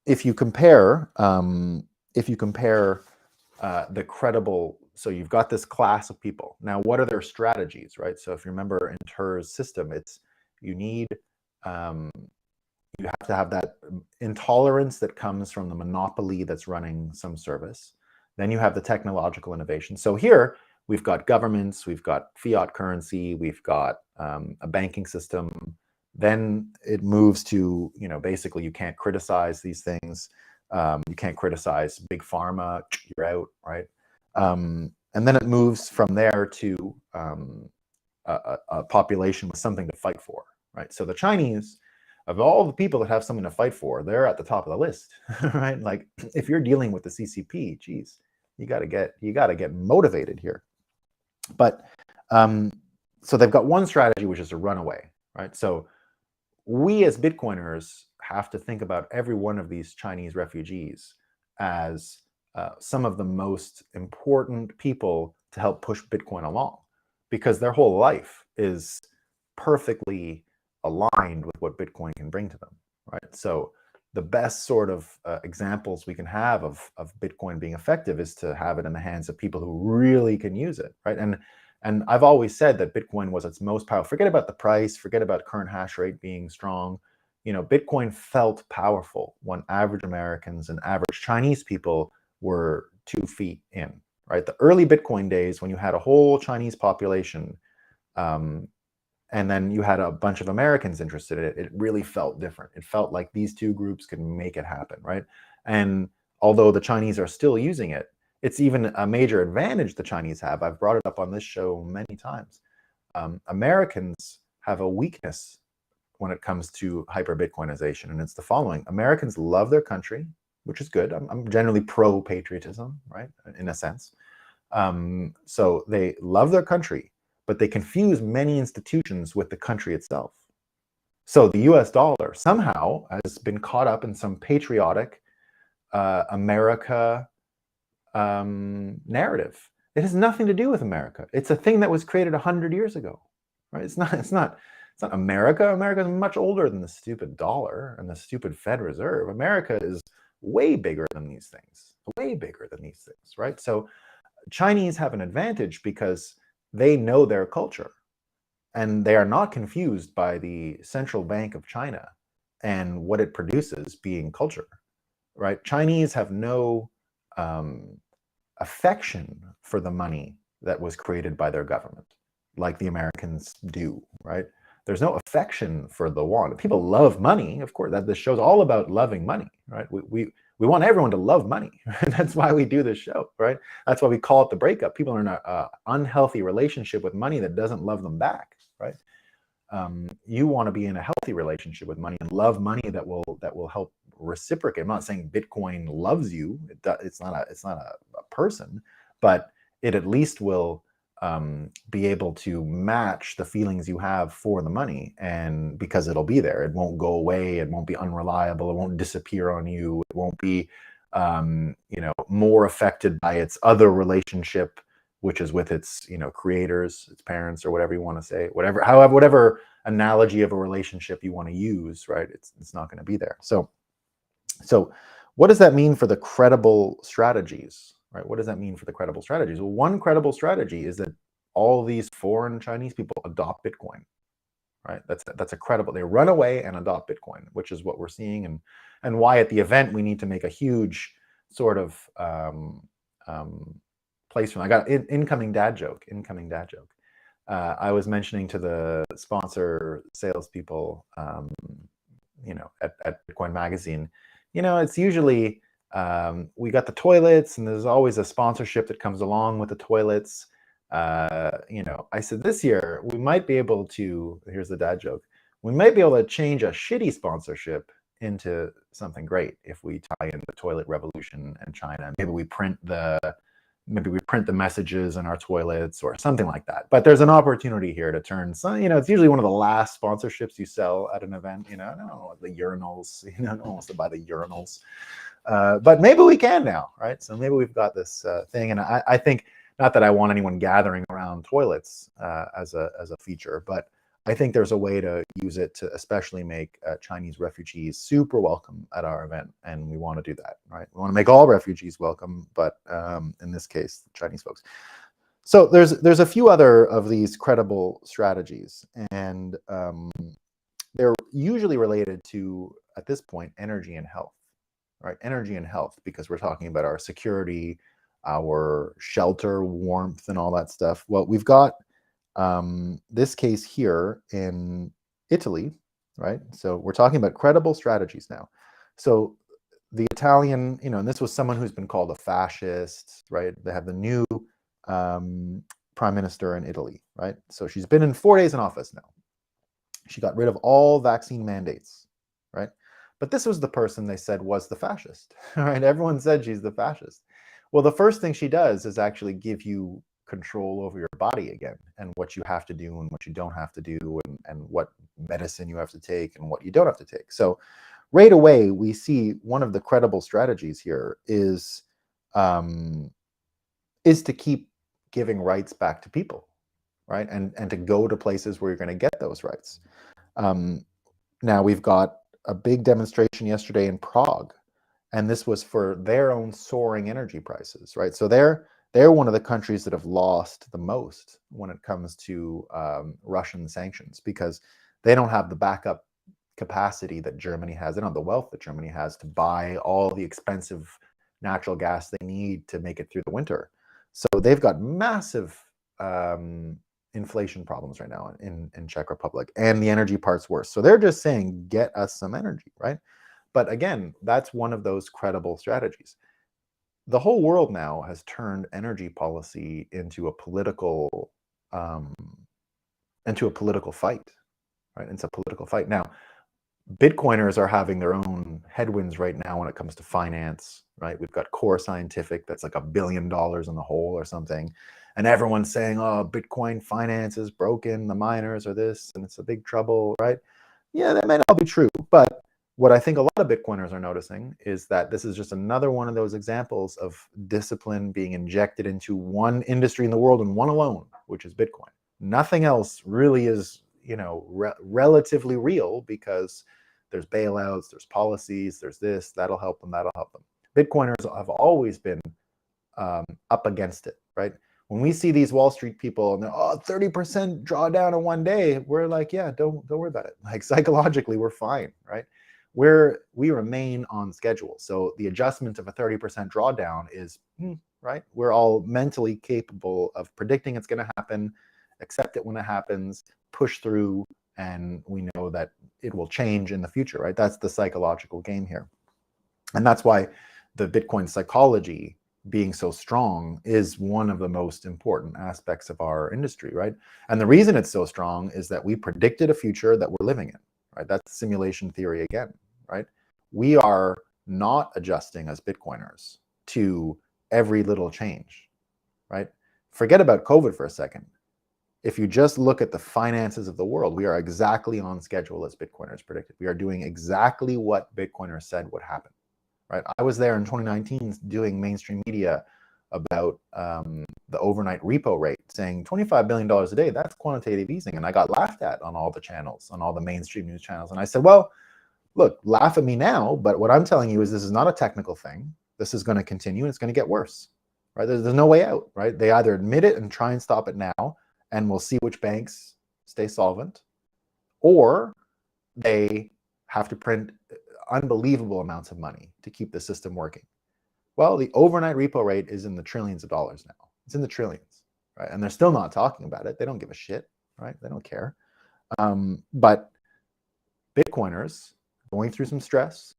if you compare the credible, so you've got this class of people. Now, what are their strategies, right? So if you remember in Ter's system, it's you need, you have to have that intolerance that comes from the monopoly that's running some service. Then you have the technological innovation. So here we've got governments, we've got fiat currency, we've got a banking system. Then it moves to, you know, basically you can't criticize these things. You can't criticize Big Pharma, you're out, right? And then it moves from there to a population with something to fight for, right? So the Chinese, of all the people that have something to fight for, they're at the top of the list, right? Like if you're dealing with the CCP, geez, you got to get motivated here. But so they've got one strategy, which is to run away, right? So we as Bitcoiners have to think about every one of these Chinese refugees as some of the most important people to help push Bitcoin along, because their whole life is perfectly aligned with what Bitcoin can bring to them, right? So the best sort of examples we can have of Bitcoin being effective is to have it in the hands of people who really can use it, right? And I've always said that Bitcoin was its most powerful. Forget about the price, forget about current hash rate being strong. You know, Bitcoin felt powerful when average Americans and average Chinese people were 2 feet in, right? The early Bitcoin days when you had a whole Chinese population, and then you had a bunch of Americans interested in it, it really felt different. It felt like these two groups could make it happen, right? And although the Chinese are still using it, it's even a major advantage the Chinese have. I've brought it up on this show many times. Americans have a weakness when it comes to hyper-Bitcoinization, and it's the following. Americans love their country, which is good. I'm generally pro-patriotism, right, in a sense. So they love their country, but they confuse many institutions with the country itself. So the US dollar somehow has been caught up in some patriotic America narrative. It has nothing to do with America. It's a thing that was created 100 years ago, right? It's not America. America is much older than the stupid dollar and the stupid Fed Reserve. America is way bigger than these things, right? So Chinese have an advantage because they know their culture and they are not confused by the central bank of China and what it produces being culture, right? Chinese have no affection for the money that was created by their government, like the Americans do, right? There's no affection for the yuan. People love money, of course. That this show's all about loving money, right? We want everyone to love money. Right? That's why we do this show, right? That's why we call it the breakup. People are in an unhealthy relationship with money that doesn't love them back, right? You want to be in a healthy relationship with money and love money that will help reciprocate. I'm not saying Bitcoin loves you. It's not a person, but it at least will be able to match the feelings you have for the money, and because it'll be there, it won't go away, it won't be unreliable, it won't disappear on you, it won't be more affected by its other relationship, which is with its creators, its parents, or whatever you want to say, whatever analogy of a relationship you want to use, right? It's not going to be there. So what does that mean for the credible strategies, right? What does that mean for the credible strategies? Well, one credible strategy is that all these foreign Chinese people adopt Bitcoin, right? That's a credible. They run away and adopt Bitcoin, which is what we're seeing, and why at the event we need to make a huge sort of place from. I got incoming dad joke. I was mentioning to the sponsor salespeople, at Bitcoin Magazine, it's usually we got the toilets, and there's always a sponsorship that comes along with the toilets. I said this year we might be able to. Here's the dad joke. We might be able to change a shitty sponsorship into something great if we tie in the toilet revolution and China. Maybe we print the messages in our toilets or something like that. But there's an opportunity here to turn some, it's usually one of the last sponsorships you sell at an event, I don't know, the urinals, no one wants to buy the urinals. But maybe we can now, right? So maybe we've got this thing. And I think, not that I want anyone gathering around toilets as a feature, but I think there's a way to use it to especially make Chinese refugees super welcome at our event, and we want to do that, right? We want to make all refugees welcome, but in this case, Chinese folks. So there's a few other of these credible strategies, and they're usually related to, at this point, energy and health, right? Energy and health, because we're talking about our security, our shelter, warmth, and all that stuff. Well, we've got this case here in Italy, right? So we're talking about credible strategies now. So the Italian, and this was someone who's been called a fascist, right? They have the new prime minister in Italy, right? So she's been in 4 days in office now. She got rid of all vaccine mandates, right? But this was the person they said was the fascist, right? Everyone said she's the fascist. Well, the first thing she does is actually give you control over your body again, and what you have to do and what you don't have to do, and what medicine you have to take and what you don't have to take. So right away, we see one of the credible strategies here is to keep giving rights back to people, right? And to go to places where you're going to get those rights. Now we've got a big demonstration yesterday in Prague, and this was for their own soaring energy prices, right? So they're one of the countries that have lost the most when it comes to Russian sanctions, because they don't have the backup capacity that Germany has. They don't have the wealth that Germany has to buy all the expensive natural gas they need to make it through the winter. So they've got massive inflation problems right now in Czech Republic, and the energy part's worse. So they're just saying, get us some energy, right? But again, that's one of those credible strategies. The whole world now has turned energy policy into a political fight, right? It's a political fight. Now, Bitcoiners are having their own headwinds right now when it comes to finance, right? We've got Core Scientific that's like $1 billion in the hole or something. And everyone's saying, oh, Bitcoin finance is broken, the miners are this, and it's a big trouble, right? Yeah, that may not be true, but what I think a lot of Bitcoiners are noticing is that this is just another one of those examples of discipline being injected into one industry in the world, and one alone, which is Bitcoin. Nothing else really is, relatively real, because there's bailouts, there's policies, there's this, that'll help them. Bitcoiners have always been up against it, right? When we see these Wall Street people and they're 30% drawdown in one day, we're like, yeah, don't worry about it. Like, psychologically, we're fine, right? We remain on schedule. So the adjustment of a 30% drawdown is right. We're all mentally capable of predicting it's going to happen, accept it when it happens, push through, and we know that it will change in the future, right? That's the psychological game here. And that's why the Bitcoin psychology being so strong is one of the most important aspects of our industry, right? And the reason it's so strong is that we predicted a future that we're living in, right? That's simulation theory again, right? We are not adjusting as Bitcoiners to every little change, right? Forget about COVID for a second. If you just look at the finances of the world, we are exactly on schedule as Bitcoiners predicted. We are doing exactly what Bitcoiners said would happen. Right, I was there in 2019 doing mainstream media about the overnight repo rate, saying $25 billion a day, that's quantitative easing. And I got laughed at on all the channels, on all the mainstream news channels. And I said, well, look, laugh at me now, but what I'm telling you is this is not a technical thing. This is going to continue and it's going to get worse. Right? There's no way out. Right? They either admit it and try and stop it now, and we'll see which banks stay solvent, or they have to print unbelievable amounts of money to keep the system working. Well, the overnight repo rate is in the trillions of dollars now. It's in the trillions, right? And they're still not talking about it. They don't give a shit, right? They don't care. But Bitcoiners going through some stress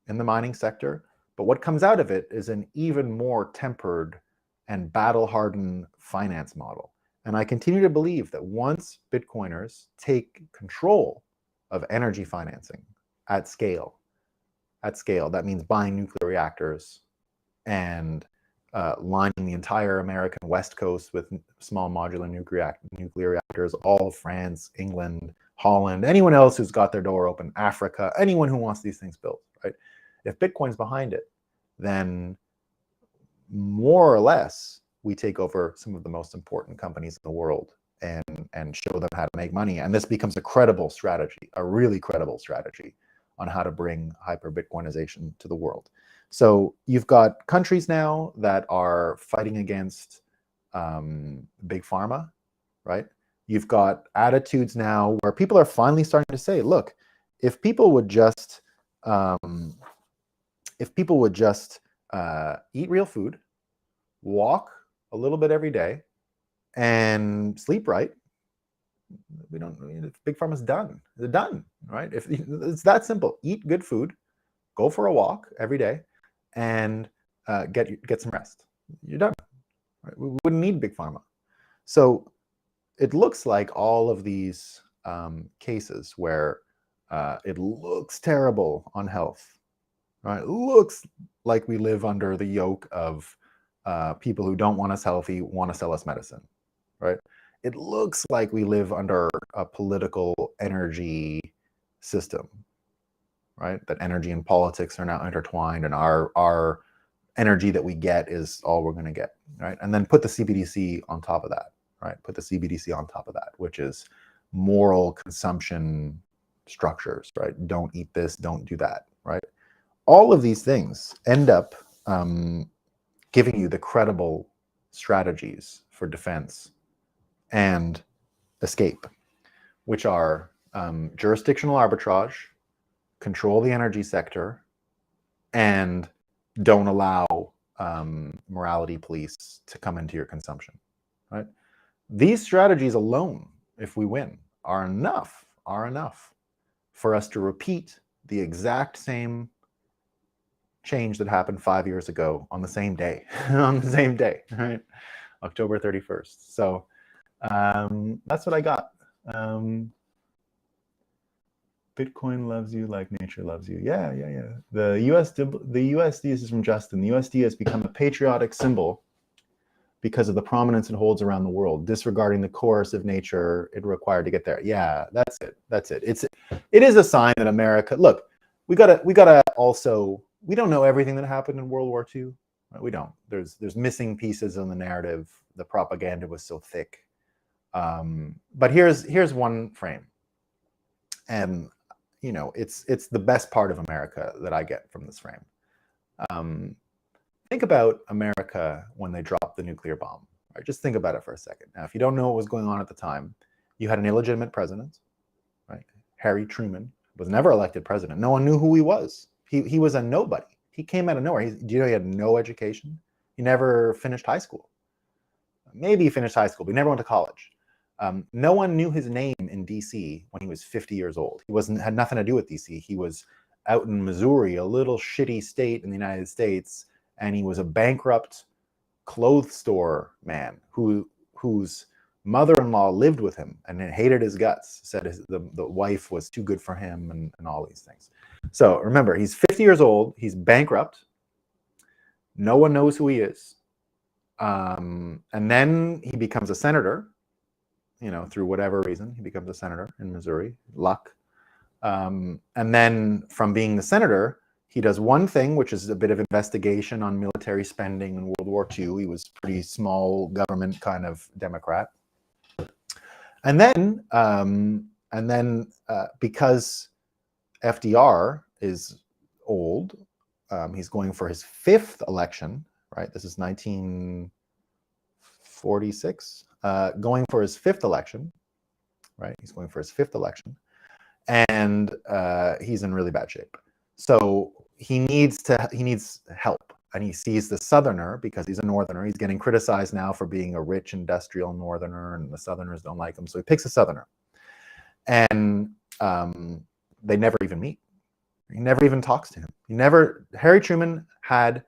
in the mining sector, but what comes out of it is an even more tempered and battle-hardened finance model. And I continue to believe that once Bitcoiners take control of energy financing at scale, that means buying nuclear reactors and lining the entire American West Coast with small modular nuclear reactors, all of France, England, Holland, anyone else who's got their door open, Africa, anyone who wants these things built, right? If Bitcoin's behind it, then more or less we take over some of the most important companies in the world and show them how to make money. And this becomes a credible strategy, a really credible strategy on how to bring hyper-Bitcoinization to the world. So you've got countries now that are fighting against Big Pharma, right? You've got attitudes now where people are finally starting to say, look, if people would just eat real food, walk a little bit every day, and sleep right, we don't. Big Pharma's done. They're done, right? If it's that simple, eat good food, go for a walk every day, and get some rest. You're done. Right? We wouldn't need Big Pharma. So it looks like all of these cases where it looks terrible on health, right? It looks like we live under the yoke of people who don't want us healthy, want to sell us medicine, right? It looks like we live under a political energy system, right? That energy and politics are now intertwined, and our energy that we get is all we're going to get, right? And then put the CBDC on top of that, right? Put the CBDC on top of that, which is moral consumption structures, right? Don't eat this, don't do that, right? All of these things end up giving you the credible strategies for defense and escape, which are jurisdictional arbitrage, control the energy sector, and don't allow morality police to come into your consumption, right? These strategies alone, if we win, are enough for us to repeat the exact same change that happened 5 years ago on the same day, right? October 31st. So that's what I got. Bitcoin loves you like nature loves you. Yeah. The USD, this is from Justin. The USD has become a patriotic symbol because of the prominence it holds around the world, disregarding the coercive nature it required to get there. Yeah, that's it. It is a sign that America. Look, we gotta also. We don't know everything that happened in World War II. Right? We don't. There's missing pieces in the narrative. The propaganda was so thick. But here's one frame, and it's the best part of America that I get from this frame. Think about America when they dropped the nuclear bomb. Right? Just think about it for a second. Now, if you don't know what was going on at the time, you had an illegitimate president, right? Harry Truman was never elected president. No one knew who he was. He was a nobody. He came out of nowhere. Do you know he had no education? He never finished high school. Maybe he finished high school, but he never went to college. No one knew his name in DC when he was 50 years old. He had nothing to do with DC. He was out in Missouri, a little shitty state in the United States, and he was a bankrupt clothes store man whose mother-in-law lived with him and hated his guts, said the wife was too good for him, and all these things. So remember, he's 50 years old, he's bankrupt, no one knows who he is, and then he becomes a senator, through whatever reason, he becomes a senator in Missouri, luck. And then from being the senator, he does one thing, which is a bit of investigation on military spending in World War II. He was pretty small government kind of Democrat. And then because FDR is old, he's going for his 5th election, right? This is 1946, going for his 5th election, right? He's going for his 5th election. And he's in really bad shape. So he needs help. And he sees the Southerner, because he's a Northerner. He's getting criticized now for being a rich industrial Northerner, and the Southerners don't like him. So he picks a Southerner. And they never even meet. He never even talks to him. Harry Truman had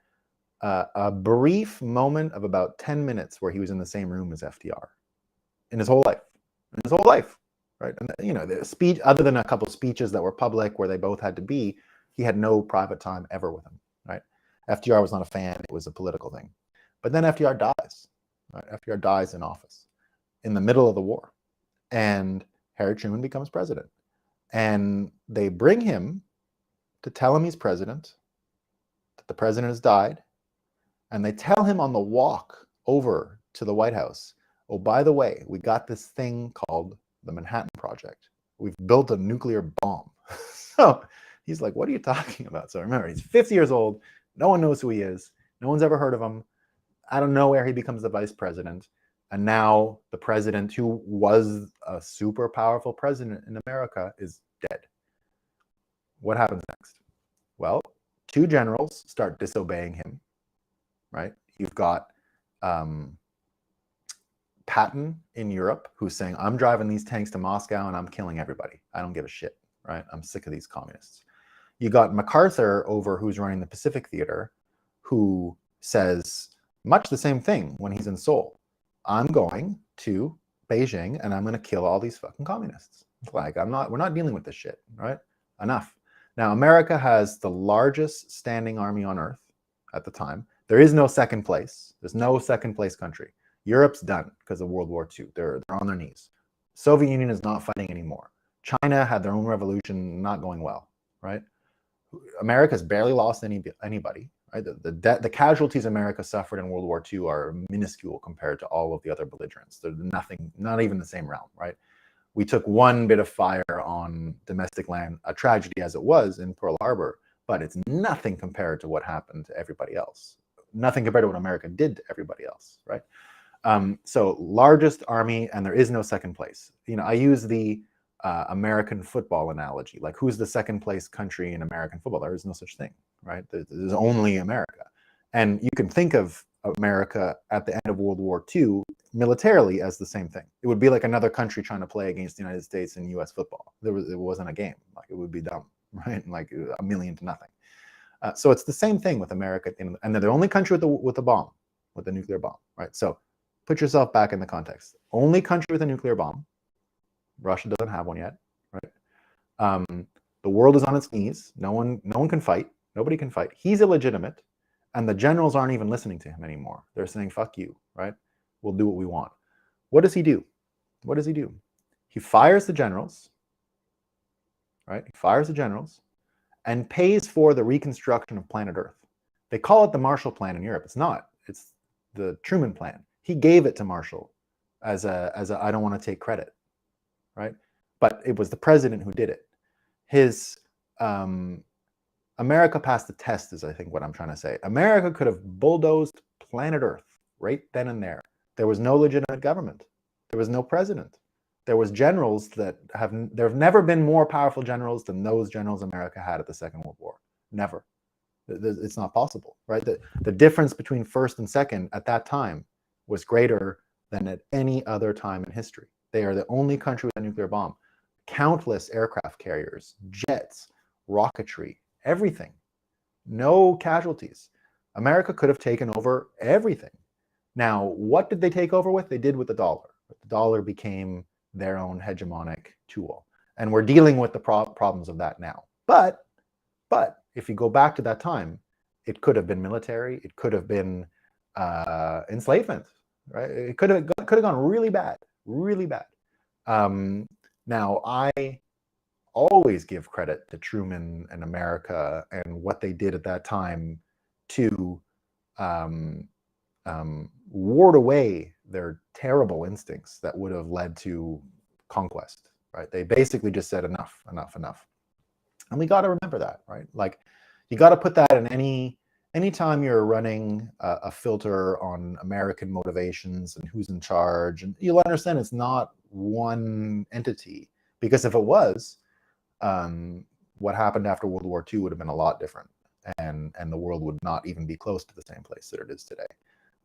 a brief moment of about 10 minutes where he was in the same room as FDR in his whole life. Right? And the speech, other than a couple of speeches that were public where they both had to be, he had no private time ever with him, right? FDR was not a fan. It was a political thing. But then FDR dies, right? FDR dies in office in the middle of the war. And Harry Truman becomes president. And they bring him to tell him he's president, that the president has died. And they tell him on the walk over to the White House, oh, by the way, we got this thing called the Manhattan Project. We've built a nuclear bomb. So he's like, what are you talking about? So remember, he's 50 years old. No one knows who he is. No one's ever heard of him. Out of nowhere, he becomes the vice president. And now the president, who was a super powerful president in America, is dead. What happens next? Well, 2 generals start disobeying him, right? You've got Patton in Europe, who's saying, I'm driving these tanks to Moscow and I'm killing everybody. I don't give a shit, right? I'm sick of these communists. You got MacArthur over, who's running the Pacific Theater, who says much the same thing when he's in Seoul. I'm going to Beijing and I'm going to kill all these fucking communists. Like, we're not dealing with this shit, right? Enough. Now, America has the largest standing army on earth at the time. There is no second place. There's no second place country. Europe's done because of World War II. They're on their knees. Soviet Union is not fighting anymore. China had their own revolution, not going well, right? America's barely lost anybody, right? The casualties America suffered in World War II are minuscule compared to all of the other belligerents. They're nothing, not even the same realm, right? We took one bit of fire on domestic land, a tragedy as it was in Pearl Harbor, but it's nothing compared to what happened to everybody else. Nothing compared to what America did to everybody else, right? So largest army, and there is no second place. I use the American football analogy. Like, who's the second place country in American football? There is no such thing, right? There's only America. And you can think of America at the end of World War II militarily as the same thing. It would be like another country trying to play against the United States in US football. It wasn't a game. Like, it would be dumb, right? Like 1,000,000 to nothing. So it's the same thing with America, and they're the only country with a bomb, with a nuclear bomb, right? So put yourself back in the context. Only country with a nuclear bomb. Russia doesn't have one yet, right? The world is on its knees. No one can fight. Nobody can fight. He's illegitimate, and the generals aren't even listening to him anymore. They're saying, fuck you, right? We'll do what we want. What does he do? What does he do? He fires the generals, right? He fires the generals and pays for the reconstruction of planet Earth. They call it the Marshall Plan in Europe. It's not. It's the Truman Plan. He gave it to Marshall as a I don't want to take credit, right? But it was the president who did it. His America passed the test is, I think, what I'm trying to say. America could have bulldozed planet Earth right then and there. There was no legitimate government. There was no president. There was generals there have never been more powerful generals than those generals America had at the Second World War. Never. It's not possible, right? The difference between first and second at that time was greater than at any other time in history. They are the only country with a nuclear bomb. Countless aircraft carriers, jets, rocketry, everything. No casualties. America could have taken over everything. Now, what did they take over with? They did with the dollar. The dollar became their own hegemonic tool. And we're dealing with the problems of that now. But if you go back to that time, it could have been military. It could have been enslavement, right? It could have gone really bad, really bad. Now, I always give credit to Truman and America and what they did at that time to ward away their terrible instincts that would have led to conquest, right? They basically just said enough, enough, enough. And we got to remember that, right? Like, you got to put that in anytime you're running a filter on American motivations and who's in charge, and you'll understand it's not one entity. Because if it was, what happened after World War II would have been a lot different, and the world would not even be close to the same place that it is today.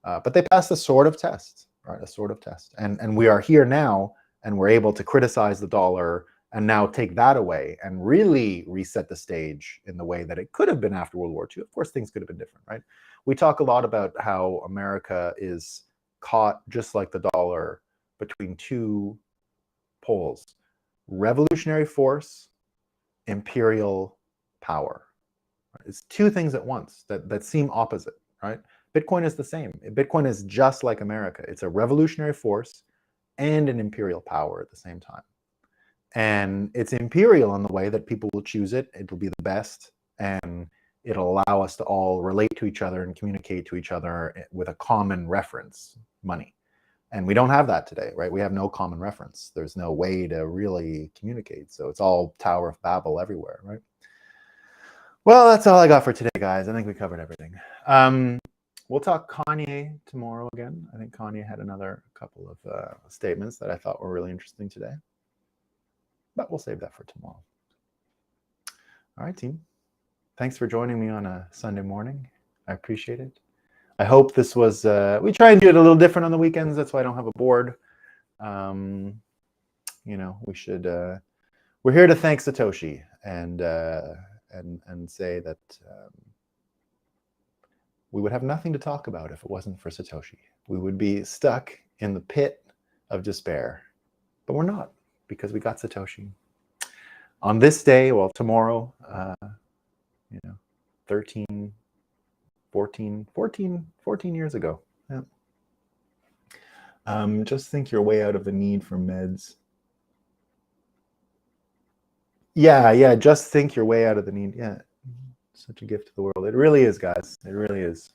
But they passed a sort of test, right? A sort of test, and we are here now, and we're able to criticize the dollar and now take that away and really reset the stage in the way that it could have been after World War II. Of course, things could have been different, right? We talk a lot about how America is caught, just like the dollar, between two poles: revolutionary force, imperial power. It's two things at once that seem opposite, right? Bitcoin is the same. Bitcoin is just like America. It's a revolutionary force and an imperial power at the same time. And it's imperial in the way that people will choose it. It'll be the best, and it'll allow us to all relate to each other and communicate to each other with a common reference, money. And we don't have that today, right? We have no common reference. There's no way to really communicate. So it's all Tower of Babel everywhere, right? Well, that's all I got for today, guys. I think we covered everything. We'll talk Kanye tomorrow again. I think Kanye had another couple of statements that I thought were really interesting today. But we'll save that for tomorrow. All right, team. Thanks for joining me on a Sunday morning. I appreciate it. I hope this was, we try and do it a little different on the weekends. That's why I don't have a board. You know, we should, we're here to thank Satoshi and say that we would have nothing to talk about if it wasn't for Satoshi. We would be stuck in the pit of despair, but we're not, because we got Satoshi. On this day, well, tomorrow, you know, 14 years ago. Yeah. Just think your way out of the need for meds. Yeah, just think your way out of the need. Yeah, such a gift to the world. It really is, guys. It really is.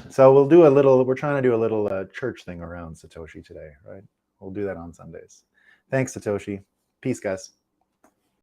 So we're trying to do a little church thing around Satoshi today, right? We'll do that on Sundays. Thanks, Satoshi. Peace, guys.